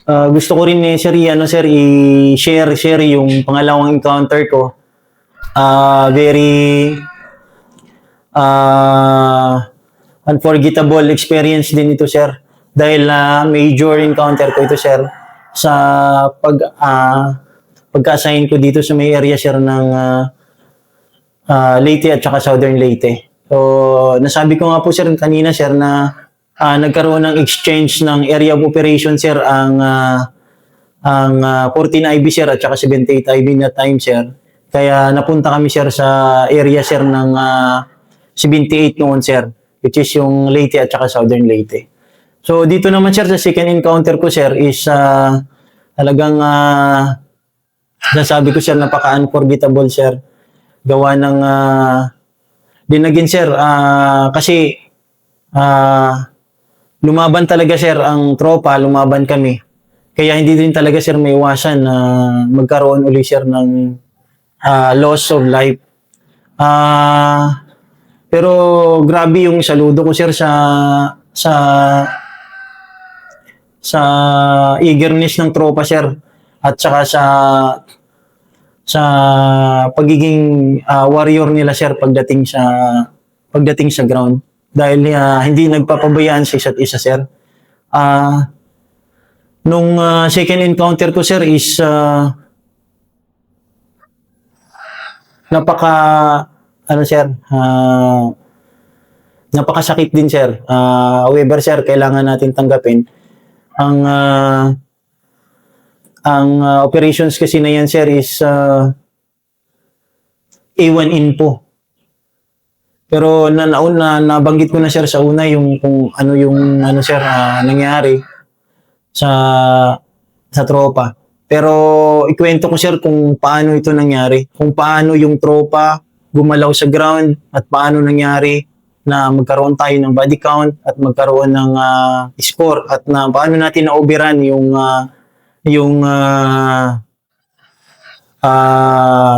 Gusto ko rin sir, sir, i-share yung pangalawang encounter ko. Very unforgettable experience din ito, sir. Dahil major encounter ko ito, sir, sa pagka-assign ko dito sa may area, sir, ng Leyte at saka Southern Leyte. So, nasabi ko nga po, sir, kanina, sir, na nagkaroon ng exchange ng area of operation, sir, ang 14 IB, sir, at saka 78 IB na time, sir. Kaya napunta kami, sir, sa area, sir, ng 78 noon, sir, which is yung Leyte at saka Southern Leyte. So, dito naman, sir, sa second encounter ko, sir, is talagang nasabi ko, sir, napaka-unforgettable, sir. Gawa ng din again, sir, kasi lumaban talaga, sir, ang tropa, lumaban kami. Kaya hindi din talaga, sir, may iwasan na magkaroon uli, sir, ng loss of life. Pero grabe yung saludo ko, sir, sa eagerness ng tropa, sir, at saka sa pagiging warrior nila, sir, pagdating sa ground. Dahil hindi nagpapabayaan sa isa't isa, sir. Nung second encounter ko, sir, is napakasakit din, sir. However, sir, kailangan natin tanggapin ang operations kasi na yan, sir, is A1 info. Pero nabanggit ko na, sir, sa una yung kung ano yung sir, nangyari sa tropa. Pero ikwento ko, sir, kung paano ito nangyari. Kung paano yung tropa gumalaw sa ground at paano nangyari na magkaroon tayo ng body count at magkaroon ng score at na paano natin na-overrun yung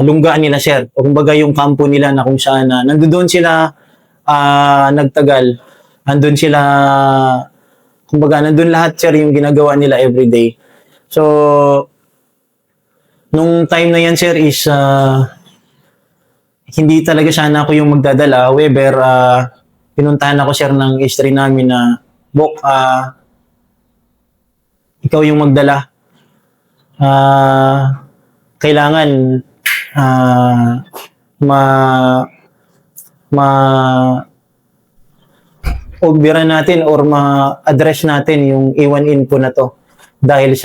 lunggaan nila, sir. O kumbaga yung kampo nila na kung saan nandoon sila nagtagal. Nandun lahat, sir, yung ginagawa nila everyday. So, nung time na yan, sir, is hindi talaga sana ako yung magdadala. However, pinuntahan ako, sir, ng history namin na, Bok, ikaw yung magdala. Kailangan overan natin or ma-address natin yung A1 info na to dahil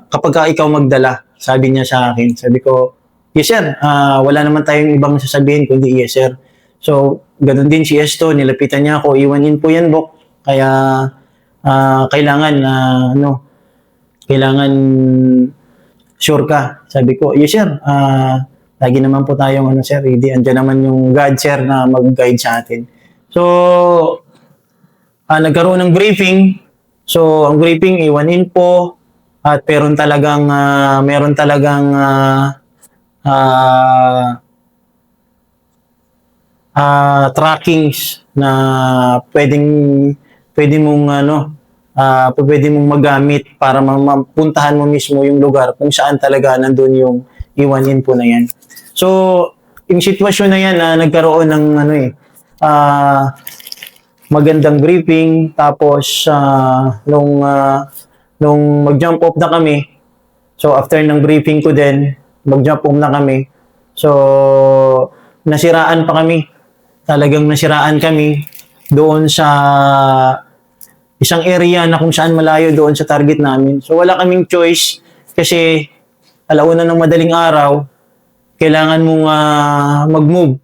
kapag ikaw magdala, sabi niya sa akin. Sabi ko, yes, sir, wala naman tayong ibang sasabihin kundi yes, sir. So, ganun din si Esto, nilapitan niya ako, A1 info yan, Bok. Kaya kailangan sure ka. Sabi ko, yes, sir, lagi naman po tayong sir, ready. Andiyan naman yung God, sir, na mag-guide sa atin. So, nagkaroon ng briefing. So, ang briefing, A1 info, at meron talagang trackings na pwede mong magamit para mapuntahan mo mismo yung lugar kung saan talaga nandun yung A1 info na yan. So, yung sitwasyon na yan, nagkaroon ng magandang briefing. Tapos, nung mag-jump off na kami, so after ng briefing ko din, mag-jump off na kami. So, nasiraan pa kami. Talagang nasiraan kami doon sa isang area na kung saan malayo doon sa target namin. So, wala kaming choice kasi alauna ng madaling araw, kailangan mong mag-move.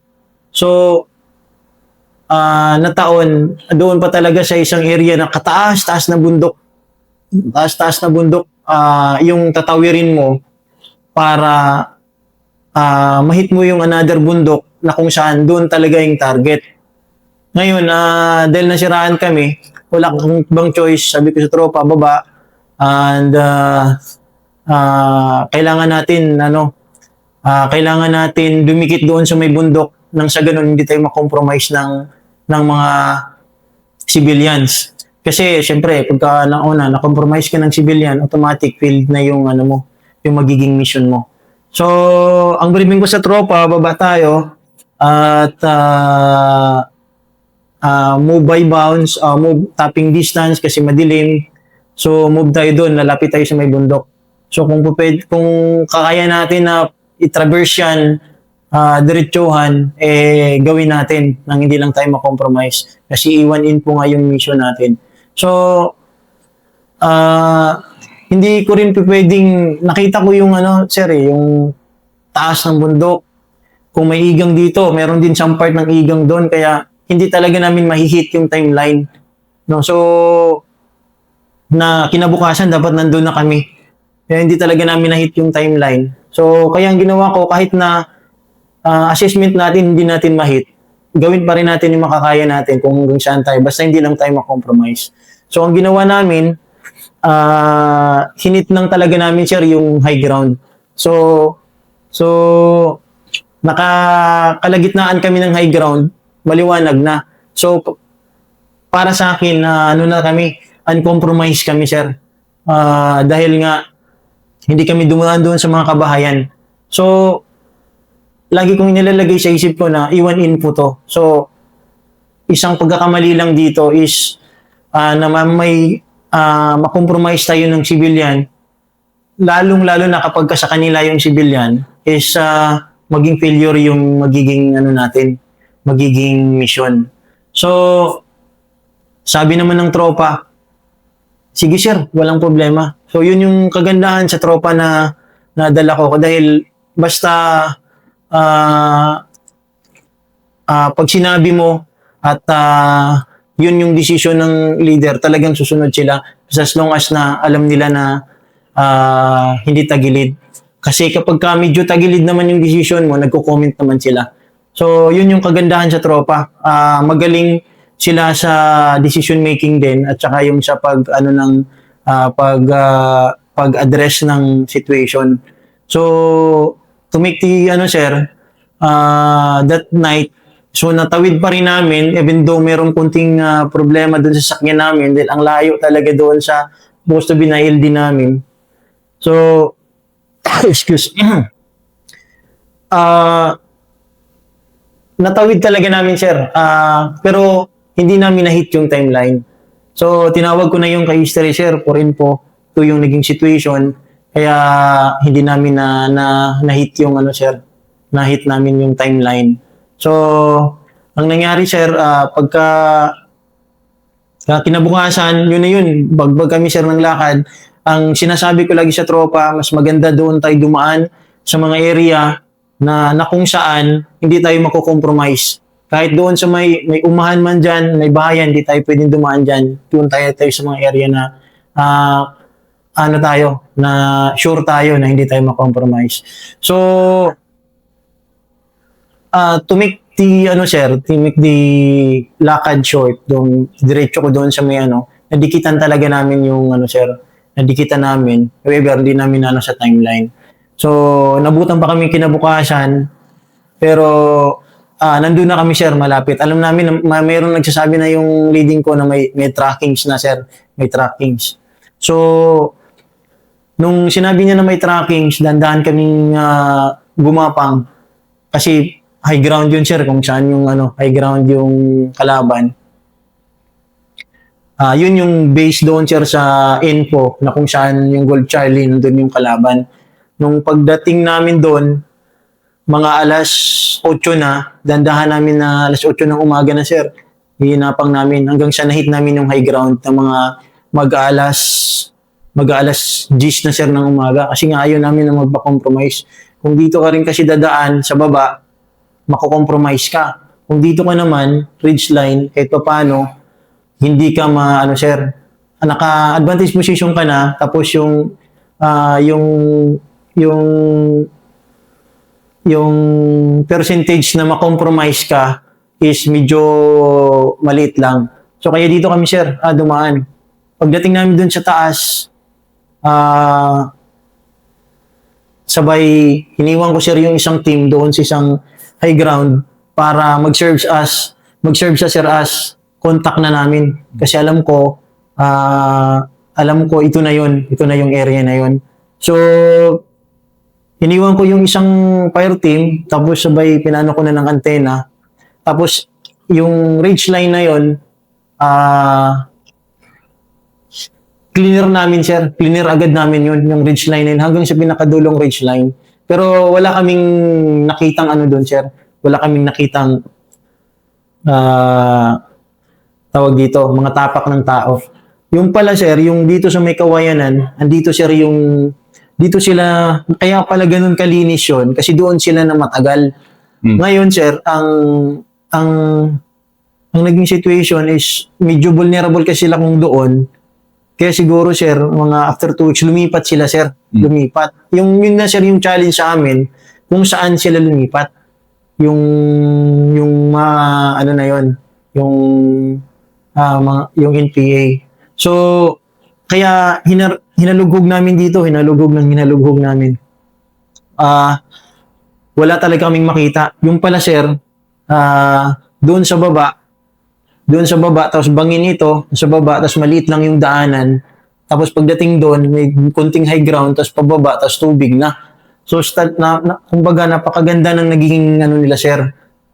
So, nataon, doon pa talaga sa isang area na kataas-taas na bundok. Taas-taas na bundok, yung tatawirin mo para mahit mo yung another bundok na kung saan doon talaga yung target. Ngayon, dahil nasiraan kami, wala akong ibang choice. Sabi ko sa tropa, baba. And kailangan natin dumikit doon sa may bundok nang sa ganun hindi tayo makompromise ng mga civilians. Kasi syempre, pagka na-compromise ka ng civilian, automatic failed na yung ano mo, yung magiging mission mo. So, ang briefing ko sa tropa, baba tayo at move by bounds, move tapping distance kasi madilim. So, move tayo doon, lalapit tayo sa may bundok. So, kung kakaya natin na i-traverse yan, diretsuhan, gawin natin nang hindi lang tayo makompromise. Kasi iwan in po nga yung mission natin. So, hindi ko rin pwedeng, nakita ko yung sir, yung taas ng bundok. Kung may igang dito, meron din some part ng igang doon, kaya hindi talaga namin mahihit yung timeline. No, so, na kinabukasan, dapat nandun na kami. Kaya hindi talaga namin nahit yung timeline. So, kaya ang ginawa ko, kahit na assessment natin, hindi natin mahit, gawin pa rin natin yung makakaya natin kung hanggang saan tayo. Basta hindi lang tayo makompromise. So, ang ginawa namin, hinit lang talaga namin, sir, yung high ground. So, nakakalagitnaan kami ng high ground, maliwanag na. So, para sa akin, na kami, uncompromised kami, sir. Dahil nga, hindi kami dumaan doon sa mga kabahayan. So, lagi kong nilalagay sa isip ko na iwan info to. So, isang pagkakamali lang dito is na may makompromise tayo ng civilian, lalong-lalo na kapag sa kanila yung civilian, is maging failure yung magiging magiging mission. So, sabi naman ng tropa, sige sir, walang problema. So, yun yung kagandahan sa tropa na nadala ko. Dahil basta pag sinabi mo at yun yung decision ng leader, talagang susunod sila as long as na alam nila na hindi tagilid. Kasi kapag medyo tagilid naman yung decision mo, nagko-comment naman sila. So, yun yung kagandahan sa tropa. Magaling sila sa decision making din at saka yung sa pag-address ng situation. So, to make the that night, so natawid pa rin namin even though merong kunting problema doon sa sakyan namin dahil ang layo talaga doon sa supposed to be na LD namin. So, excuse me. Natawid talaga namin, sir. Pero hindi namin na-hit yung timeline. So, tinawag ko na yung kay history, sir, for info to yung naging situation. Kaya hindi namin na-hit yung sir, na-hit namin yung timeline. So, ang nangyari, sir, pagka kinabukasan, yun na yun, bagbag kami, sir, ng lakad. Ang sinasabi ko lagi sa tropa, mas maganda doon tayo dumaan sa mga area na kung saan hindi tayo mako-compromise. Kahit doon sa may umahan man dyan, may bahayan, hindi tayo pwedeng dumaan dyan. Doon tayo sa mga area na na sure tayo na hindi tayo makompromise. So, to make the lakad short, diretso ko doon sa may nadikitan talaga namin yung sir, nadikitan namin. However, hindi namin sa timeline. So, nabutan pa kami kinabukasan, pero nandun na kami, sir, malapit. Alam namin, mayroong nagsasabi na yung leading ko na may trackings na, sir. May trackings. So, nung sinabi niya na may trackings, dandahan kaming gumapang. Kasi high ground yun, sir, kung saan yung high ground yung kalaban. Yun yung base doon, sir, sa info na kung saan yung Gold Charlie, nandun yung kalaban. Nung pagdating namin doon, mga alas 8 na, dandahan namin na alas 8 ng umaga na, sir. Hinapang namin hanggang sa nahit namin yung high ground ng mga mag-alas 10 na, sir, ng umaga. Kasi nga ayaw namin na magpa-compromise. Kung dito ka rin kasi dadaan sa baba, mako-compromise ka. Kung dito ka naman, ridgeline, kahit pa paano, hindi ka sir, naka-advantage position ka na, tapos yung percentage na makompromise ka is medyo maliit lang. So, kaya dito kami, sir, dumaan. Pagdating namin dun sa taas, sabay, hiniwan ko, sir, yung isang team doon sa isang high ground para mag-serve siya, sir, as contact na namin. Kasi alam ko ito na yung area na yun. So, iniwan ko yung isang fire team, tapos sabay pinano ko na ng antena. Tapos, yung ridge line na yun, cleaner namin, sir. Cleaner agad namin yun, yung ridge line na yun, hanggang sa pinakadulong ridge line. Pero wala kaming nakitang ano doon, sir. Wala kaming nakitang tawag dito, mga tapak ng tao. Yung pala, sir, yung dito sa may kawayanan, andito, sir, dito sila, kaya pala ganun kalinis yun, kasi doon sila na matagal. Ngayon, sir, ang naging situation is medyo vulnerable kasi sila kung doon. Kaya siguro, sir, mga after 2 weeks, lumipat sila, sir. Lumipat. Yun na, sir, yung challenge sa amin, kung saan sila lumipat. Yung ano na yun, yung NPA. So, kaya hinalugog namin dito, hinalugog namin. Wala talaga kaming makita. Yung pala, sir, doon sa baba, tapos bangin ito, sa baba, tapos maliit lang yung daanan. Tapos pagdating doon, may konting high ground, tapos pababa, tapos tubig na. So, kumbaga, napakaganda ng naging ano nila, sir.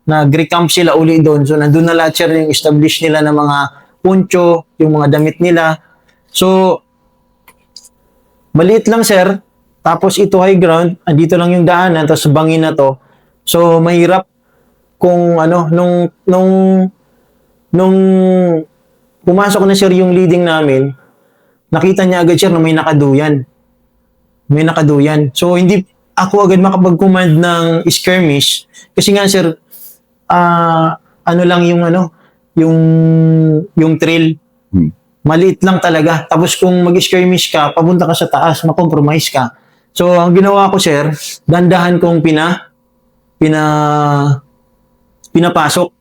Nag-recamp sila uli doon. So, nandun na lahat, sir, yung establish nila ng mga poncho, yung mga damit nila. So, maliit lang, sir. Tapos ito high ground, andito lang yung daanan, tapos bangin na to. So, mahirap kung ano, nung pumasok na, sir, yung leading namin, nakita niya agad, sir, na may nakaduyan. So, hindi ako agad makapag-command ng skirmish. Kasi nga, sir, ano lang yung trail. Maliit lang talaga. Tapos kung mag-skirmish ka, papunta ka sa taas, makompromise ka. So, ang ginawa ko, sir, dandahan kong pinapasok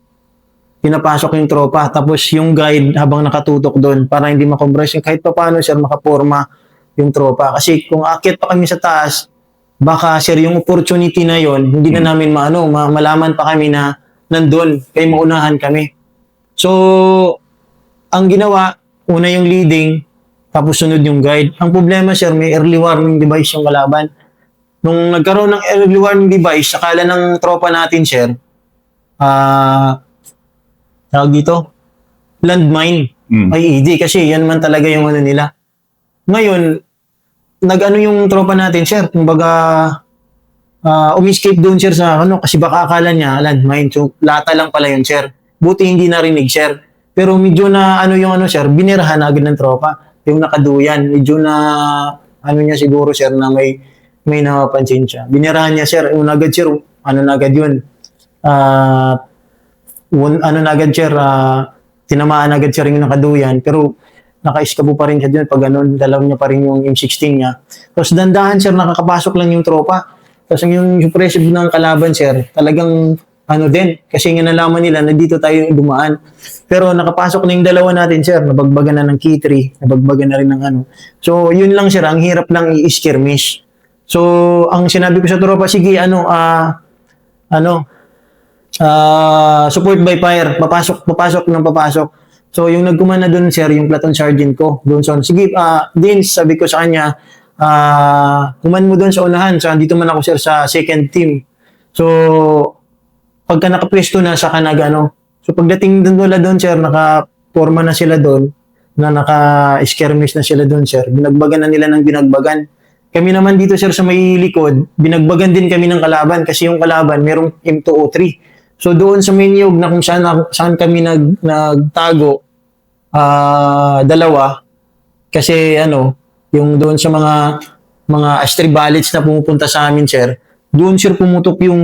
yung tropa. Tapos yung guide habang nakatutok doon para hindi makompromise. Kahit pa paano, sir, makaporma yung tropa. Kasi kung akit pa kami sa taas, baka, sir, yung opportunity na yon hindi na namin malaman pa kami na nandun, kaya maunahan kami. So, ang ginawa, una yung leading, tapos sunod yung guide. Ang problema, sir, may early warning device yung kalaban. Nung nagkaroon ng early warning device, akala ng tropa natin, sir, tawag dito, landmine, IED, kasi yan man talaga yung ano nila. Ngayon, nag-ano yung tropa natin, sir, kumbaga, umi-escape doon, sir, sa kasi baka akala niya landmine. So, lata lang pala yun, sir. Buti hindi narinig, sir. Pero medyo na sir, binirahan agad ng tropa. Yung nakaduyan, medyo na niya siguro, sir, na may napapansin siya. Binirahan niya, sir, agad, sir, agad yun. Agad, sir, tinamaan agad, sir, yung nakaduyan. Pero naka-iskabo pa rin siya dun pag dalaw niya pa rin yung M16 niya. Tapos dandahan, sir, nakakapasok lang yung tropa. Tapos yung suppressive ng kalaban, sir, talagang din, kasi nga nalaman nila na dito tayo dumaan. Pero nakapasok na yung dalawa natin, sir, nabagbagan na ng K3, nabagbagan na rin ng So, yun lang, sir, ang hirap lang i-skirmish. So, ang sinabi ko sa tropa, sige, support by fire, papasok. So, yung nagkumana doon, sir, yung platoon sergeant ko, doon sa, sige, Dins, sabi ko sa kanya, kuman mo doon sa unahan, so, dito man ako, sir, sa second team. So, pagka nakapwesto na, saka so, pagdating doon, sir, nakaporma na sila doon, na naka-skirmish na sila doon, sir, binagbagan na nila ng binagbagan. Kami naman dito, sir, sa may likod, binagbagan din kami ng kalaban, kasi yung kalaban, merong M203. So, doon sa main yog na kung saan kami nagtago, dalawa, kasi yung doon sa mga astray bullets na pumupunta sa amin, sir, doon, sir, pumutok yung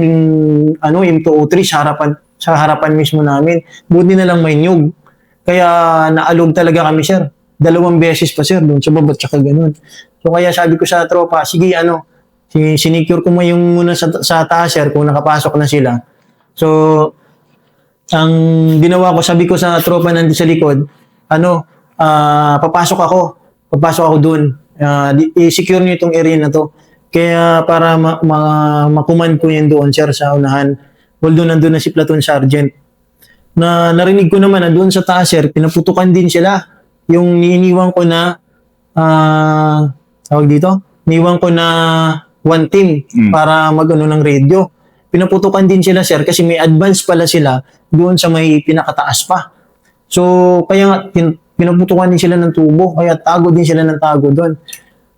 M203 sa harapan mismo namin. Buti na lang may nyug. Kaya naalog talaga kami, sir. 2 beses pa, sir, doon sa babat tsaka ganun. So, kaya sabi ko sa tropa, sige, sinicure ko mo yung muna sa taas, sir, kung nakapasok na sila. So, ang ginawa ko, sabi ko sa tropa nandun sa likod, papasok ako doon. I-secure niyo itong area na to. Kaya para makuman ko yun doon, sir, sa unahan. Although nandun na si platoon sergeant. na narinig ko naman na doon sa taas, sir, pinaputukan din sila. Yung iniwan ko na, tawag dito, iniwan ko na one team para mag-ano ng radio. Pinaputukan din sila, sir, kasi may advance pala sila doon sa may pinakataas pa. So, kaya nga, pinaputukan din sila ng tubo, kaya tago din sila ng tago doon.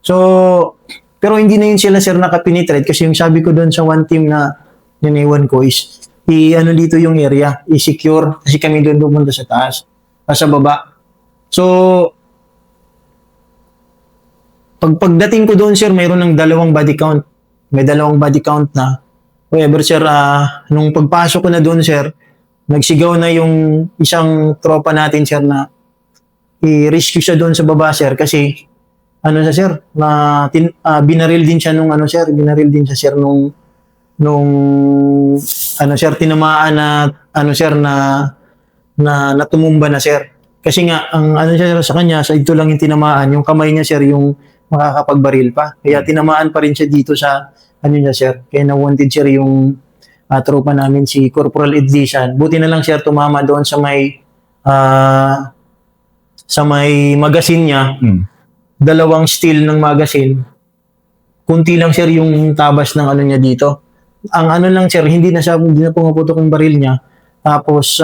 So, pero hindi na yun sila, sir, nakapenetrate kasi yung sabi ko doon sa one team na niniwan ko is ano dito yung area, i-secure kasi kami doon pumunta sa taas, sa baba. So, pagdating ko doon, sir, mayroon ng dalawang body count. May dalawang body count na. However, sir, nung pagpasok ko na doon, sir, nagsigaw na yung isang tropa natin, sir, na i-rescue siya doon sa baba, sir, kasi ano siya, sir, na binaril din siya nung ano, sir, binaril din siya, sir, nung ano, sir, tinamaan na ano, sir, na tumumba na, sir. Kasi nga ang ano siya, sir, sa kanya, sa ito lang yung tinamaan, yung kamay niya, sir, yung makakapagbaril pa. Kaya tinamaan pa rin siya dito sa ano niya, sir. Kaya na-wanted, sir, yung tropa namin si Corporal Edlisan. Buti na lang, sir, tumama doon sa may magazine niya. Dalawang steel ng magazine. Kunti lang, sir, yung tabas ng ano niya dito. Ang ano lang, sir, hindi na pumaputok yung baril niya. Tapos,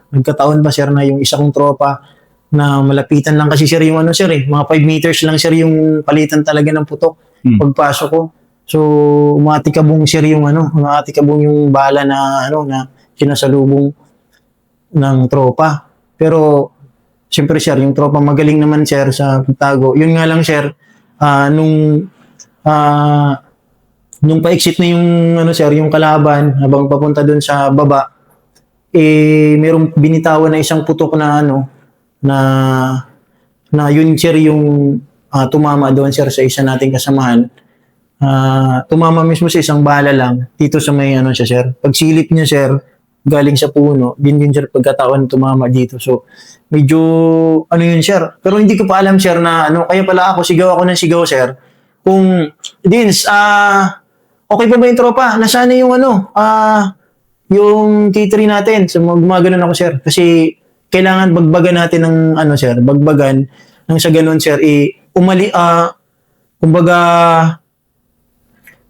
nagkataon pa, sir, na yung isa kong tropa na malapitan lang kasi, sir, yung ano, sir, mga 5 meters lang, sir, yung palitan talaga ng putok pagpasok ko. So, umatikabong, sir, umatikabong yung bala na, na sinasalubong ng tropa. Pero, siyempre, sir, yung tropa magaling naman, sir, sa pagtago. Yun nga lang, sir, nung pa-exit na yung sir, yung kalaban habang papunta doon sa baba, merong binitawan na isang putok na na yun, sir, yung tumama doon, sir, sa isa nating kasamahan. Tumama mismo sa isang bala lang dito sa may siya, sir. Pagsilip niya, sir, galing sa puno, din sir, pagkataon tumama dito. So, medyo yun, sir. Pero hindi ko pa alam, sir, na kaya pala sigaw ako ng sigaw, sir. Kung Dins, okay pa ba yung tropa? Nasaan na yung yung T3 natin? So, gumaganon ako, sir. Kasi kailangan bagbagan natin ng sir, bagbagan nang sa ganun, sir,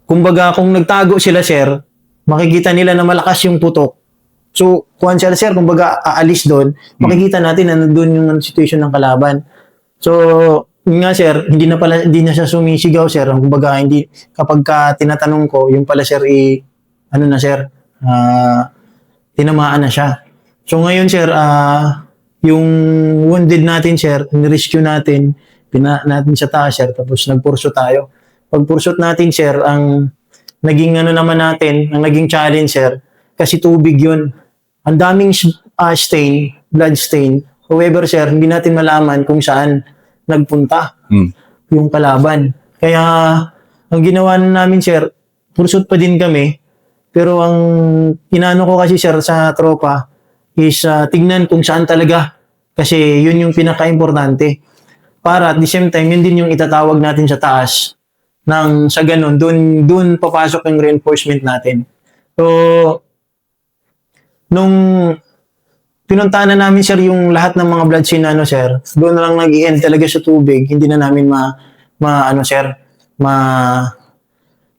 kumbaga kung nagtago sila, sir, makikita nila na malakas yung putok. So, kuhan sila, sir, kumbaga aalis doon, makikita natin na doon yung situation ng kalaban. So, yun nga, sir, hindi na siya sumisigaw, sir. Kumbaga, kapag tinatanong ko, yung pala, sir, sir, tinamaan na siya. So, ngayon, sir, yung wounded natin, sir, rescue natin, natin sa taas, sir, tapos nagpurso tayo. Pagpursot natin, sir, ang naging naman natin, ang naging challenge, sir, kasi tubig yun. Ang daming stain, blood stain. However, sir, hindi natin malaman kung saan nagpunta yung kalaban. Kaya, ang ginawa namin, sir, pursot pa din kami. Pero ang inano ko kasi, sir, sa tropa is tignan kung saan talaga. Kasi yun yung pinaka-importante. Para at the same time, yun din yung itatawag natin sa taas. Sa ganun, dun papasok yung reinforcement natin. So, nung pinuntahan na namin, sir, yung lahat ng mga blood scene sir, doon na lang nag-i-end talaga sa tubig. Hindi na namin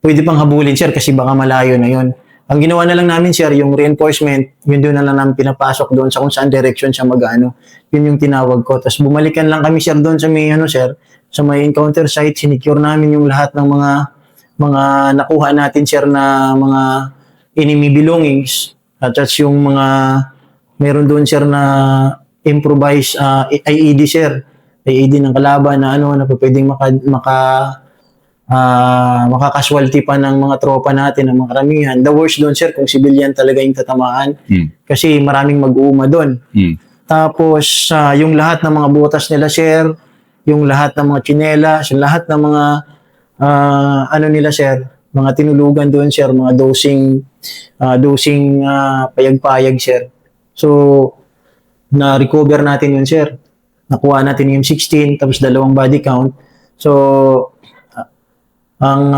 pwede pang habulin, sir, kasi baka malayo na yun. Ang ginawa na lang namin, sir, yung reinforcement, yun doon na lang namin pinapasok doon sa kung saan direction siya mag-ano. Yun yung tinawag ko. Tapos bumalikan lang kami, sir, doon sa may sir, sa may encounter site, sinicure namin yung lahat ng mga nakuha natin, sir, na mga enemy belongings. At yung meron doon, sir, na improvised IED, sir. IED ng kalaban na na pwedeng makakaswalty pa ng mga tropa natin, ng mga karamihan. The worst doon, sir, kung civilian talaga yung tatamaan. Kasi maraming mag-uuma doon. Tapos, yung lahat ng mga butas nila, sir, yung lahat ng mga tsinelas, yung lahat ng mga nila, sir, mga tinulugan doon, sir, mga dosing payag-payag, sir. So, na-recover natin yun, sir. Nakuha natin yung 16, tapos 2 body count. So, ang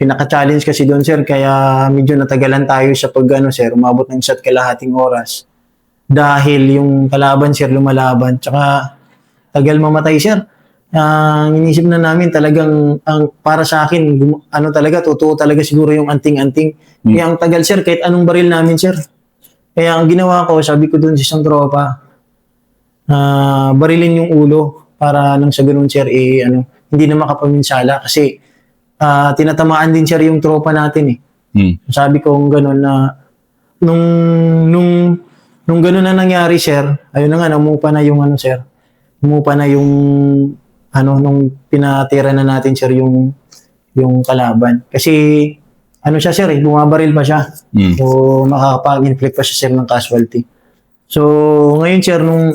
pinaka-challenge kasi doon, sir, kaya medyo natagalan tayo sa sir, umabot ng 1.5 oras. dahil yung kalaban sir lumalaban. Tsaka tagal mamatay sir. Ang inisip na namin talagang para sa akin, ano talaga, totoo talaga siguro yung anting-anting. Kaya ang tagal sir, kahit anong baril namin sir. Kaya ang ginawa ko, sabi ko dun sa isang tropa, barilin yung ulo para nang sa ganun sir, hindi na makapaminsala. Kasi tinatamaan din sir yung tropa natin eh. Sabi ko kung ganun na, nung ganun na nangyari sir, ayun na nga, namupa na yung sir. Namupa na yung nung pinatira na natin sir yung kalaban. Kasi siya sir bumabaril pa siya. So makakapag-inflict pa siya sir ng casualty. So ngayon sir nung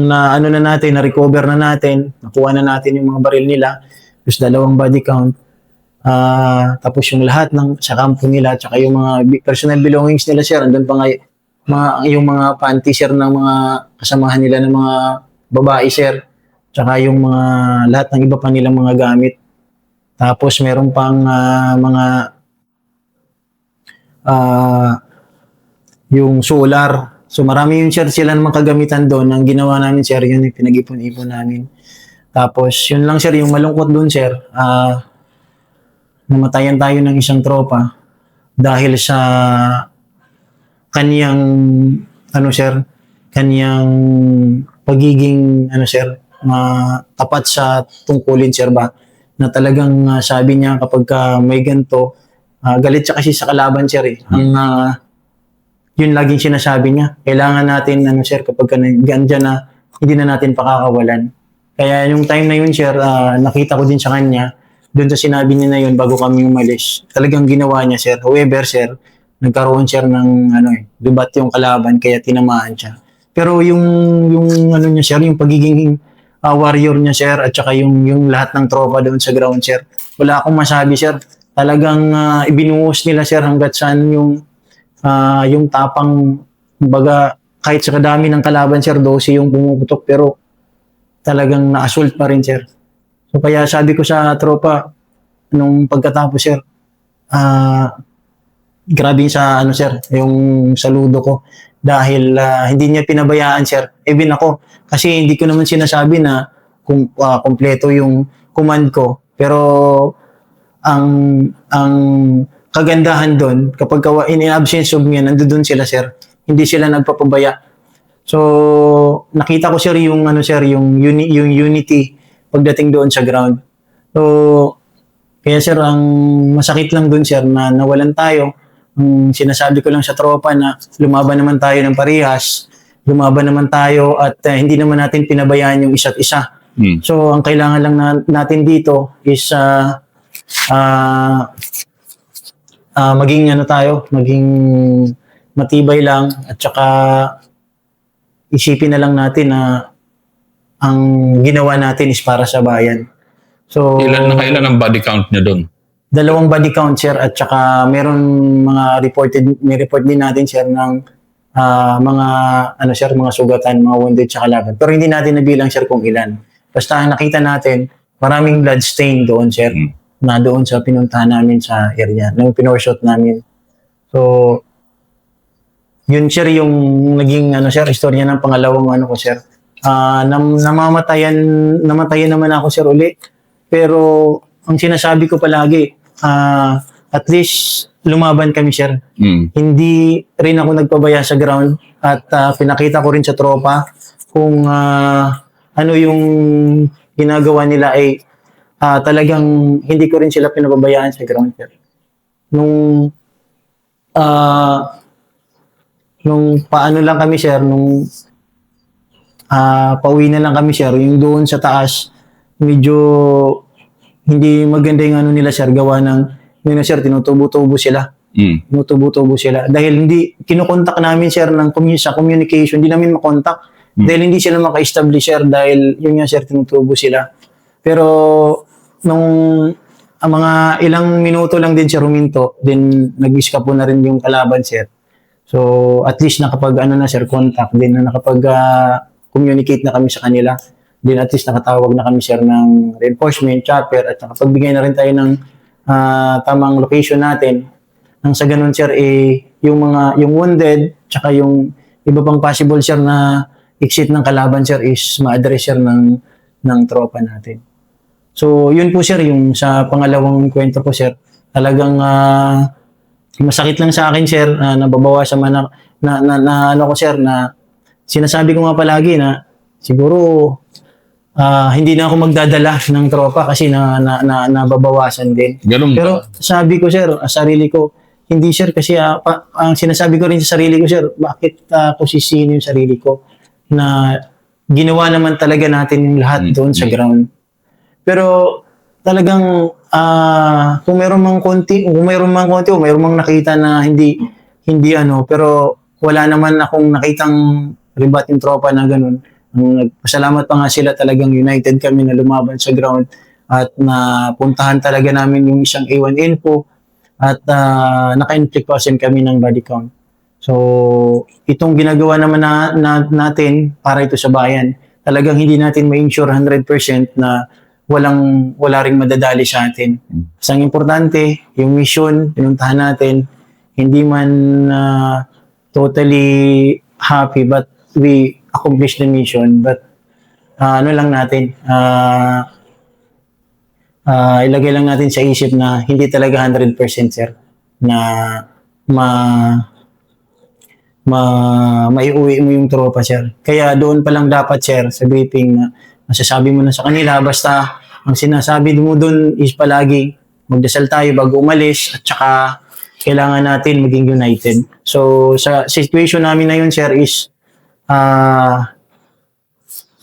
na natin, na-recover na natin, nakuha na natin yung mga baril nila, tapos 2 body count, tapos yung lahat sa kampo nila, tsaka yung mga personal belongings nila sir, andun pa nga yung mga panty sir ng mga kasamahan nila ng mga babae sir, tsaka yung mga lahat ng iba pa nilang mga gamit. Tapos meron pang yung solar. So marami yung sir sila namang kagamitan doon. Ang ginawa namin sir, yun yung pinag-ipon-ipon namin. Tapos yun lang sir, yung malungkot doon sir, namatayan tayo ng isang tropa dahil sa kaniyang kaniyang pagiging tapat sa tungkulin sir ba, na talagang sabi niya kapag may ganito, galit siya kasi sa kalaban sir eh. Yun laging sinasabi niya, kailangan natin sir kapag gandyan na hindi na natin pakakawalan. Kaya yung time na yun sir, nakita ko din sa kanya doon sa sinabi niya na yun bago kami umalis, talagang ginawa niya sir. However sir, nagkaroon sir ng dubat yung kalaban kaya tinamaan siya. Pero yung niya sir, yung pagiging warrior niya sir, at saka yung lahat ng tropa doon sa ground sir, wala akong masabi sir. Talagang ibinuhos nila sir hanggat saan yung tapang, kumbaga kahit sa kadami ng kalaban sir, 12 yung pumuputok pero talagang na-assault pa rin sir. So kaya sabi ko sa tropa nung pagkatapos sir, grabe sa sir, yung saludo ko dahil hindi niya pinabayaan sir. Even ako, kasi hindi ko naman sinasabi na kung kompleto yung command ko, pero ang kagandahan doon kapag in absence of me, nandoon sila sir, hindi sila nagpapabaya. So nakita ko sir yung yung unity pagdating doon sa ground. So kaya sir, ang masakit lang doon sir na nawalan tayo. Sinasabi ko lang sa tropa na lumaban naman tayo ng parehas, lumaban naman tayo at hindi naman natin pinabayaan yung isa't isa. So ang kailangan lang natin dito is maging maging matibay lang, at saka isipin na lang natin na ang ginawa natin is para sa bayan. So ilan ang body count niyo doon? 2 body count sir, at saka meron may report din natin sir ng mga mga sugatan, mga wounded sa kalaban. Pero hindi natin nabilang sir kung ilan. Basta nakita natin maraming blood stain doon sir, na doon sa pinuntahan namin sa area, nung pinorshot namin. So yun sir yung naging sir, istorya ng pangalawang ko sir. Namatayan naman ako sir uli. Pero ang sinasabi ko palagi, at least lumaban kami sir. Hindi rin ako nagpabaya sa ground, at pinakita ko rin sa tropa kung ano yung ginagawa nila ay talagang hindi ko rin sila pinababayaan sa ground sir. Nung paano lang kami sir, nung pauwi na lang kami sir, yung doon sa taas medyo hindi maganda yung nila sir, gawa ng sir, tinutubo-tubo sila. Tinutubo-tubo sila dahil hindi kinukontak namin sir sa communication, hindi namin makontak dahil hindi sila maka-establish sir, dahil yun nga sir, tinutubo sila. Pero nung mga ilang minuto lang din sir huminto, then nag-escape na rin yung kalaban sir. So at least nakapag na sir, contact din, na nakapag communicate na kami sa kanila. Then at least nakatawag na kami sir ng reinforcement, chopper, at nakapagbigay na rin tayo ng tamang location natin. Nang sa ganun sir, yung wounded, tsaka yung iba pang possible sir na exit ng kalaban sir is ma-address sir ng tropa natin. So, yun po sir, yung sa pangalawang kwento ko sir, talagang masakit lang sa akin sir, nababawasan man na ano ko sir, na sinasabi ko nga palagi na siguro hindi na ako magdadala ng tropa kasi nababawasan din. Ganun Pero ba? sabi ko sir, sarili ko, hindi sir kasi ang sinasabi ko rin sa sarili ko sir, bakit ko sisino yung sarili ko na ginawa naman talaga natin yung lahat doon sa ground. Pero talagang kung mayroon mang konti o mayroon mang nakita na hindi ano, pero wala naman akong nakitang ribat yung tropa na ganun. Nagpasalamat pa nga sila, talagang united kami na lumaban sa ground at napuntahan talaga namin yung isang A1 info at naka-inflict pa kami ng body count. So, itong ginagawa naman natin para ito sa bayan, talagang hindi natin ma-ensure 100% na wala ring madadali sa atin. Isang importante, yung mission, pinuntahan natin, hindi man totally happy but we accomplished the mission. But ano lang natin, ilagay lang natin sa isip na hindi talaga 100% sir na maiuwi mo yung tropa sir. Kaya doon pa lang dapat sir sa briefing na masasabi mo na sa kanila, basta ang sinasabi mo doon is palagi magdasal tayo bago umalis at saka kailangan natin maging united. So sa situation namin na yun sir is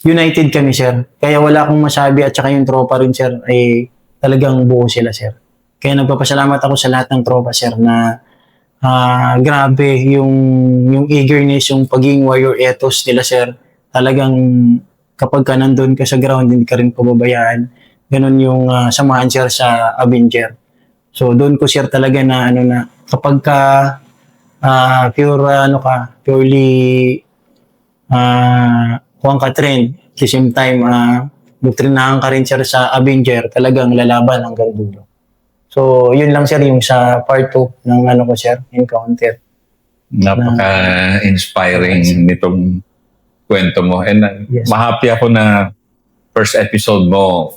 united kami sir. Kaya wala akong masabi at saka yung tropa rin sir ay talagang buo sila sir. Kaya nagpapasalamat ako sa lahat ng tropa sir na grabe yung eagerness, yung pagiging warrior ethos nila sir. Talagang kapag ka nandun ka sa ground, hindi ka rin pababayaan. Ganun yung samahan sir sa Avenger. So doon ko sir talaga na ano na kapag ka purely kuwang ka trend, at the same time magtrinahan ka rin sir sa Avenger, talagang lalaban hanggang dulo. So yun lang sir yung sa part 2 ng ano ko sir, encounter. Napaka-inspiring nitong kwento mo. And Yes. mahappy ako na first episode mo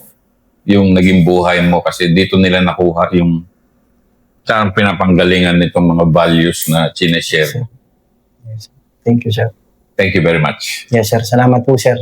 yung naging buhay mo kasi dito nila nakuha yung saan pinapanggalingan nitong mga values na sineshare. Yes. Thank you sir. Thank you very much. Yes sir, salamat po sir.